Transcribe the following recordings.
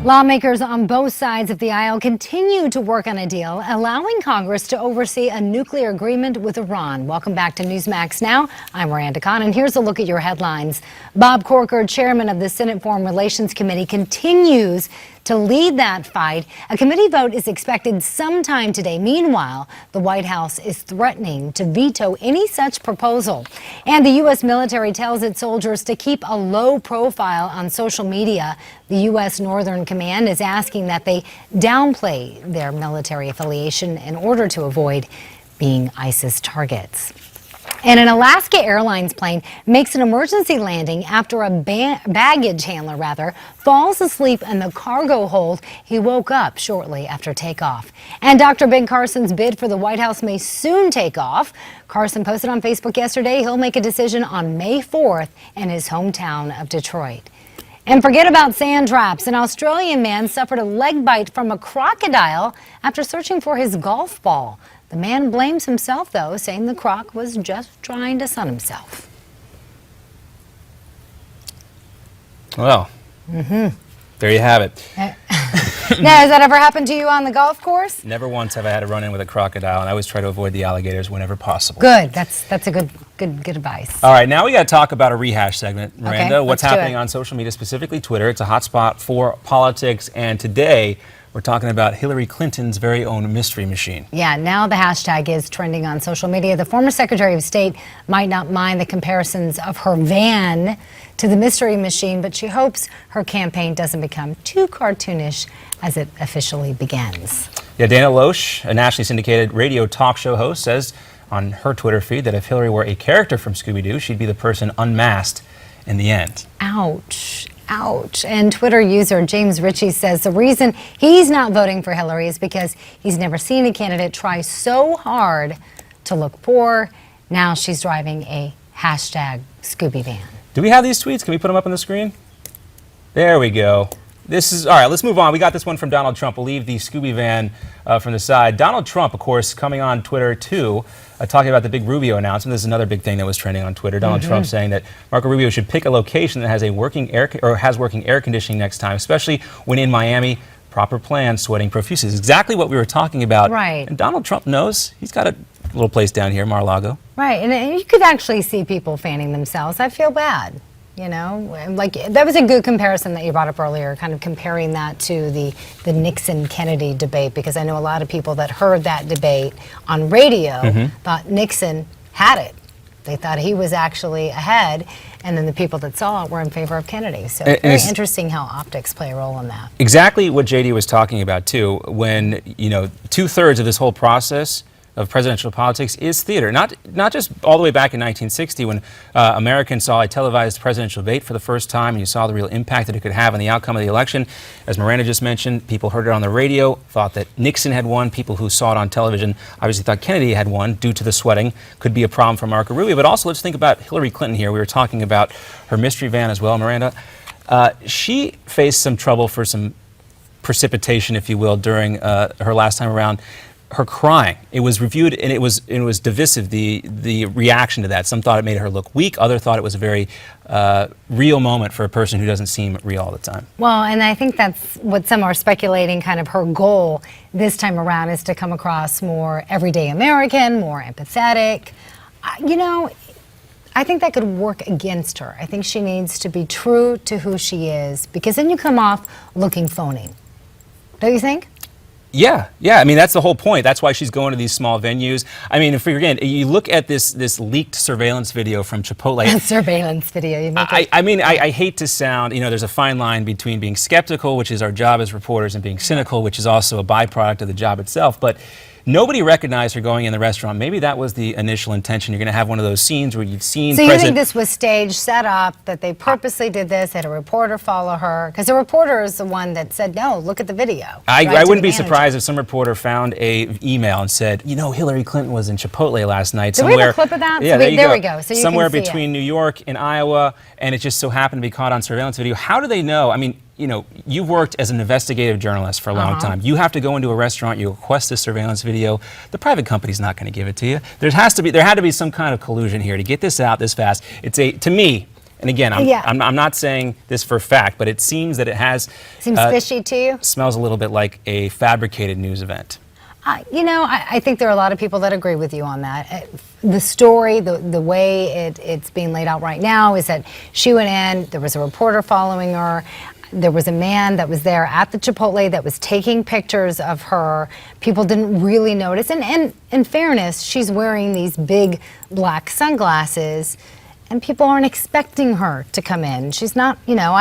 Lawmakers on both sides of the aisle continue to work on a deal allowing Congress to oversee a nuclear agreement with Iran. Welcome back to Newsmax Now. I'm Miranda Kahn, and here's a look at your headlines. Bob Corker, chairman of the Senate Foreign Relations Committee, continues to lead that fight. A committee vote is expected sometime today. Meanwhile, the White House is threatening to veto any such proposal. And the U.S. military tells its soldiers to keep a low profile on social media. The U.S. Northern Command is asking that they downplay their military affiliation in order to avoid being ISIS targets. And an Alaska Airlines plane makes an emergency landing after a baggage handler falls asleep in the cargo hold. He woke up shortly after takeoff. And Dr. Ben Carson's bid for the White House may soon take off. Carson posted on Facebook yesterday he'll make a decision on May 4th in his hometown of Detroit. And forget about sand traps. An Australian man suffered a leg bite from a crocodile after searching for his golf ball. The man blames himself, though, saying the croc was just trying to sun himself. Well, there you have it. Now, has that ever happened to you on the golf course? Never once have I had to run in with a crocodile, and I always try to avoid the alligators whenever possible. Good. That's a good advice. All right, now we got to talk about a rehash segment, Miranda. Okay, what's happening on social media, specifically Twitter. It's a hotspot for politics, and today we're talking about Hillary Clinton's very own mystery machine. Yeah, now the hashtag is trending on social media. The former Secretary of State might not mind the comparisons of her van to the mystery machine, but she hopes her campaign doesn't become too cartoonish as it officially begins. Yeah, Dana Loesch, a nationally syndicated radio talk show host, says on her Twitter feed that if Hillary were a character from Scooby-Doo, she'd be the person unmasked in the end. Ouch. Ouch. And Twitter user James Ritchie says the reason he's not voting for Hillary is because he's never seen a candidate try so hard to look poor. Now she's driving a hashtag Scooby van. Do we have these tweets? Can we put them up on the screen? There we go. This is, all right, let's move on. We got this one from Donald Trump. We'll leave the Scooby van from the side. Donald Trump, of course, coming on Twitter, too, talking about the big Rubio announcement. This is another big thing that was trending on Twitter. Donald Trump saying that Marco Rubio should pick a location that has working air conditioning next time, especially when in Miami. Proper plan, sweating profusely. Is exactly what we were talking about. Right. And Donald Trump knows. He's got a little place down here, Mar-a-Lago. Right, and you could actually see people fanning themselves. I feel bad. You know, like that was a good comparison that you brought up earlier, kind of comparing that to the Nixon-Kennedy debate, because I know a lot of people that heard that debate on radio thought Nixon had it. They thought he was actually ahead, and then the people that saw it were in favor of Kennedy. So very interesting how optics play a role in that. Exactly what JD was talking about, too, when, you know, 2/3 of this whole process of presidential politics is theater. Not just all the way back in 1960 when Americans saw a televised presidential debate for the first time and you saw the real impact that it could have on the outcome of the election. As Miranda just mentioned, people heard it on the radio, thought that Nixon had won. People who saw it on television obviously thought Kennedy had won due to the sweating. Could be a problem for Marco Rubio. But also let's think about Hillary Clinton here. We were talking about her mystery van as well, Miranda. She faced some trouble for some precipitation, if you will, during her last time around. Her crying, it was reviewed and it was divisive, the reaction to that. Some thought it made her look weak, others thought it was a very real moment for a person who doesn't seem real all the time. Well, and I think that's what some are speculating, kind of her goal this time around is to come across more everyday American, more empathetic. You know, I think that could work against her. I think she needs to be true to who she is, because then you come off looking phony. Don't you think? Yeah. I mean, that's the whole point. That's why she's going to these small venues. I mean, if again, you look at this leaked surveillance video from Chipotle. Surveillance video. I hate to sound, you know, there's a fine line between being skeptical, which is our job as reporters, and being cynical, which is also a byproduct of the job itself. But nobody recognized her going in the restaurant. Maybe that was the initial intention. You're going to have one of those scenes where you've seen. So you think this was staged, set up, that they purposely did this, had a reporter follow her? Because the reporter is the one that said, no, look at the video. I wouldn't be surprised if some reporter found an email and said, you know, Hillary Clinton was in Chipotle last night somewhere. Do we have a clip of that? Yeah, there we go. So you somewhere can see between New York and Iowa, and it just so happened to be caught on surveillance video. How do they know? I mean, you know, you've worked as an investigative journalist for a long time. You have to go into a restaurant, you request this surveillance video. The private company's not going to give it to you. There had to be some kind of collusion here to get this out this fast. To me, And again, I'm not saying this for fact, but it seems that it has. Seems fishy to you? Smells a little bit like a fabricated news event. You know, I think there are a lot of people that agree with you on that. The story, the way it's being laid out right now is that she went in, there was a reporter following her, there was a man that was there at the Chipotle that was taking pictures of her. People didn't really notice. And in fairness, she's wearing these big black sunglasses, and people aren't expecting her to come in. She's not, you know,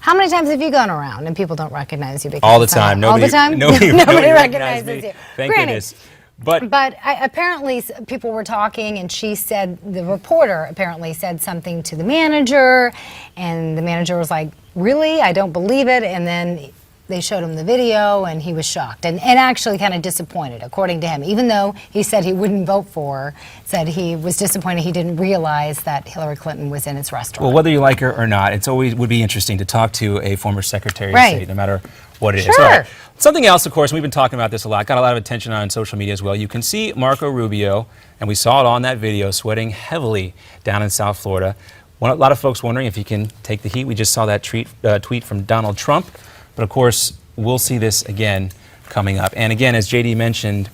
how many times have you gone around and people don't recognize you? All the time. All the time? Nobody recognizes you. Thank goodness. But apparently people were talking, and she said, the reporter apparently said something to the manager, and the manager was like, really? I don't believe it. And then they showed him the video, and he was shocked and actually kind of disappointed, according to him. Even though he said he wouldn't vote for her, said he was disappointed he didn't realize that Hillary Clinton was in his restaurant. Well, whether you like her or not, it's always would be interesting to talk to a former Secretary of State, no matter what it is. Sure. All right. Something else, of course, we've been talking about this a lot, got a lot of attention on social media as well. You can see Marco Rubio, and we saw it on that video, sweating heavily down in South Florida. A lot of folks wondering if he can take the heat. We just saw that tweet from Donald Trump. But of course, we'll see this again coming up. And again, as JD mentioned,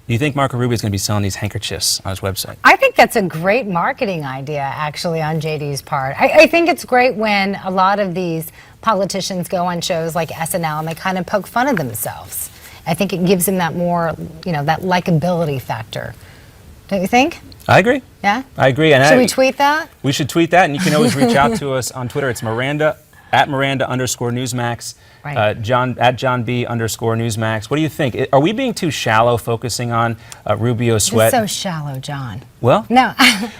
do you think Marco Rubio is going to be selling these handkerchiefs on his website? I think that's a great marketing idea, actually, on JD's part. I think it's great when a lot of these politicians go on shows like SNL and they kind of poke fun of themselves. I think it gives them that more, you know, that likability factor. Don't you think? I agree. Yeah? I agree. And should we tweet that? We should tweet that, and you can always reach out to us on Twitter. It's Miranda, @Miranda_Newsmax, right. @John_Newsmax. What do you think? Are we being too shallow focusing on Rubio's sweat? It's so shallow, John. Well, no.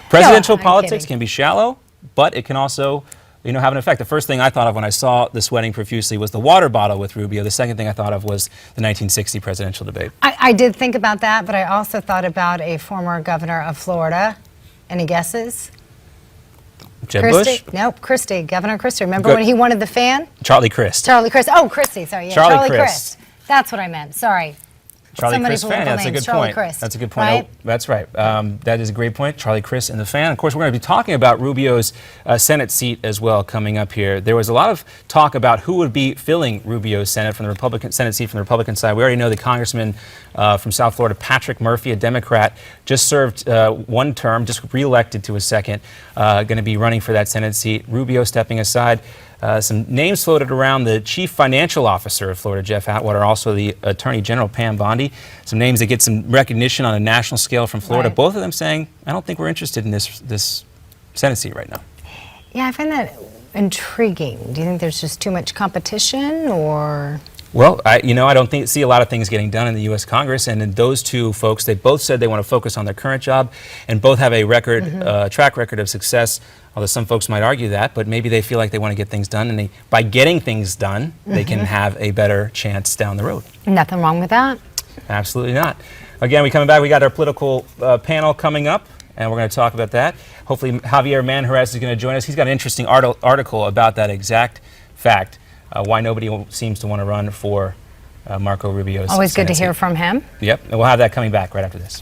Presidential No, politics can be shallow, but it can also, you know, have an effect. The first thing I thought of when I saw the sweating profusely was the water bottle with Rubio. The second thing I thought of was the 1960 presidential debate. I did think about that, but I also thought about a former governor of Florida. Any guesses? Jeb Bush? Nope, Christie, Governor Christie. Remember when he wanted the fan? Charlie Crist. Charlie Crist. Oh, Christie, sorry. Yeah, Charlie Crist. That's what I meant, sorry. Charlie Crist fan, that's a good point. That's a good point. Right? Oh, that's right. That is a great point. Charlie Crist and the fan. Of course, we're going to be talking about Rubio's Senate seat as well coming up here. There was a lot of talk about who would be filling Rubio's Senate seat from the Republican side. We already know the Congressman from South Florida, Patrick Murphy, a Democrat, just served one term, just re-elected to a second, going to be running for that Senate seat. Rubio stepping aside. Some names floated around: the chief financial officer of Florida, Jeff Atwater, also the attorney general, Pam Bondi. Some names that get some recognition on a national scale from Florida. Right. Both of them saying, I don't think we're interested in this Senate seat right now. Yeah, I find that intriguing. Do you think there's just too much competition, or? Well, I don't see a lot of things getting done in the U.S. Congress, and in those two folks, they both said they want to focus on their current job, and both have a track record of success. Although some folks might argue that, but maybe they feel like they want to get things done, and by getting things done, they can have a better chance down the road. Nothing wrong with that. Absolutely not. Again, we coming back. We got our political panel coming up, and we're going to talk about that. Hopefully, Javier Manjarres is going to join us. He's got an interesting article about that exact fact. Why nobody seems to want to run for Marco Rubio's Always good to Senate hear seat. from him. Yep, and we'll have that coming back right after this.